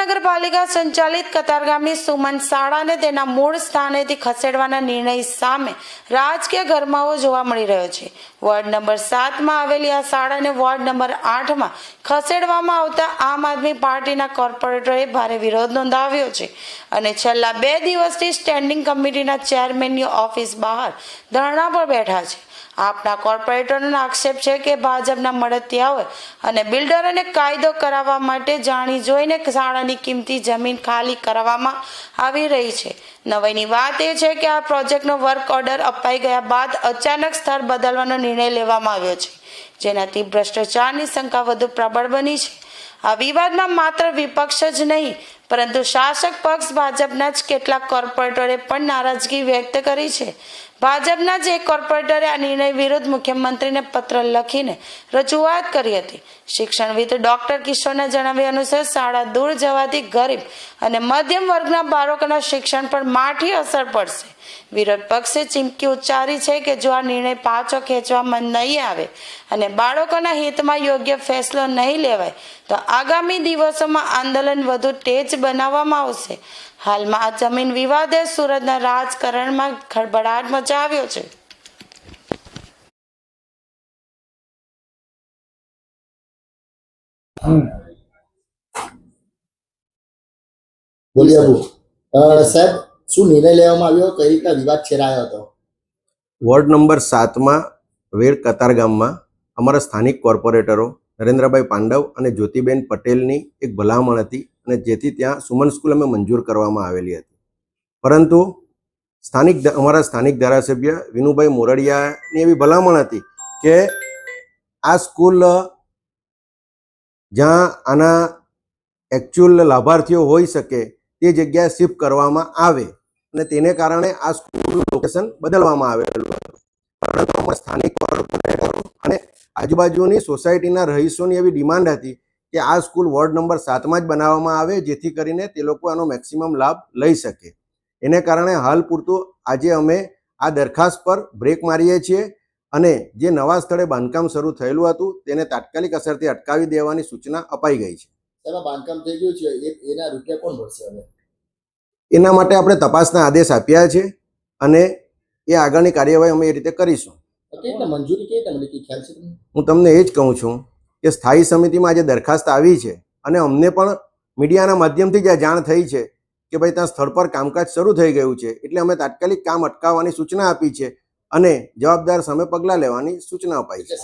મહાનગરપાલિકા સંચાલિત કતારગામની સુમન શાળાને તેના મૂળ સ્થાનેથી ખસેડવાના નિર્ણય સામે રાજકીય ગરમાવો જોવા મળી રહ્યો છે। વોર્ડ નંબર 7માં આવેલી આ શાળાને વોર્ડ નંબર 8માં ખસેડવામાં આવતા આમ આદમી પાર્ટીના કોર્પોરેટરોએ ભારે વિરોધ નોંધાવ્યો છે અને છેલ્લા 2 દિવસથી સ્ટેન્ડિંગ કમિટીના ચેરમેનની ઓફિસ બહાર ધરણા પર બેઠા છે। આપના કોર્પોરેટરનો આક્ષેપ છે કે ભાજપના મળતિયાઓ અને બિલ્ડરોને કાયદો કરાવવા માટે જાણી જોઈને શાળાની કિંમતી જમીન ખાલી કરાવવામાં આવી રહી છે। નવાઈની વાત એ છે કે આ પ્રોજેક્ટનો વર્ક ઓર્ડર અપાઈ ગયા બાદ અચાનક સ્થળ બદલવાનો નિર્ણય લેવામાં આવ્યો છે, જેનાથી ભ્રષ્ટાચારની શંકા વધુ પ્રબળ બની છે। આ વિવાદમાં માત્ર વિપક્ષ જ નહીં પરંતુ શાસક પક્ષ ભાજપના જ કેટલાક કોર્પોરેટરે પણ નારાજગી વ્યક્ત કરી છે। ભાજપના જ એક કોર્પોરેટરે આ નિર્ણય વિરુદ્ધ મુખ્યમંત્રીને પત્ર લખીને રજૂઆત કરી હતી। શિક્ષણવિદ ડોક્ટર કિશોરના જણાવ્યા અનુસાર શાળા દૂર જવાથી ગરીબ અને મધ્યમ વર્ગના બાળકોના શિક્ષણ પર માઠી અસર પડશે। વિરોધ પક્ષે ચીમકી ઉચ્ચારી છે કે જો આ નિર્ણય પાછો ખેંચવામાં નહીં આવે અને બાળકોના હિતમાં યોગ્ય ફેસલો નહીં લેવાય તો આગામી દિવસોમાં આંદોલન વધુ તેજ બનાવવામાં આવશે। હાલમાં આ જમીન વિવાદે સુરતના રાજકારણમાં ખળભળાટ મચાવ્યો છે। બોલીએ સાહેબ, શું નિર્ણય લેવામાં આવ્યો, કઈ રીતના વિવાદ છેડાયો હતો? વોર્ડ નંબર 7માં વેડ કતારગામમાં અમારા સ્થાનિક કોર્પોરેટરો નરેન્દ્રભાઈ પાંડવ અને જ્યોતિબેન પટેલની એક ભલામણ હતી અને જેથી ત્યાં સુમન સ્કૂલ અમે મંજૂર કરવામાં આવેલી હતી, પરંતુ અમારા સ્થાનિક ધારાસભ્ય વિનુભાઈ મોરડિયાની એવી ભલામણ હતી કે આ સ્કૂલ જ્યાં આના એકચ્યુઅલ લાભાર્થીઓ હોઈ શકે તે જગ્યાએ શિફ્ટ કરવામાં આવે અને તેને કારણે આ સ્કૂલ લોકેશન બદલવામાં આવેલું હતું, પરંતુ અમારા સ્થાનિક કોર્પોરેટરો અને આજુબાજુની સોસાયટીના રહીશોની એવી ડિમાન્ડ હતી કે આ સ્કૂલ વોર્ડ નંબર 7માં જ બનાવવામાં આવે જેથી કરીને તે લોકો આનો મેક્સિમમ લાભ લઈ શકે। એને કારણે હાલ પૂરતું આજે અમે આ દરખાસ્ત પર બ્રેક મારીએ છીએ અને જે નવા સ્થળે બાંધકામ શરૂ થયેલું હતું તેને તાત્કાલિક અસરથી અટકાવી દેવાની સૂચના અપાઈ ગઈ છે। એમાં બાંધકામ થઈ ગયું છે, એના રૂપિયા કોણ ભરશે હવે? એના માટે આપણે તપાસના આદેશ આપ્યા છે અને એ આગળની કાર્યવાહી અમે એ રીતે કરીશું। મંજૂરી કઈ તમને કઈ ખ્યાલ છે? હું તમને એ જ કહું છું કે સ્થાયી સમિતિમાં આજે દરખાસ્ત આવી છે અને અમને પણ મીડિયાના માધ્યમથી જ જાણ થઈ છે કે ભાઈ ત્યાં સ્થળ પર કામકાજ શરૂ થઈ ગયું છે, એટલે અમે તાત્કાલિક કામ અટકાવવાની સૂચના આપી છે અને જવાબદાર સામે પગલાં લેવાની સૂચના અપાઈ છે।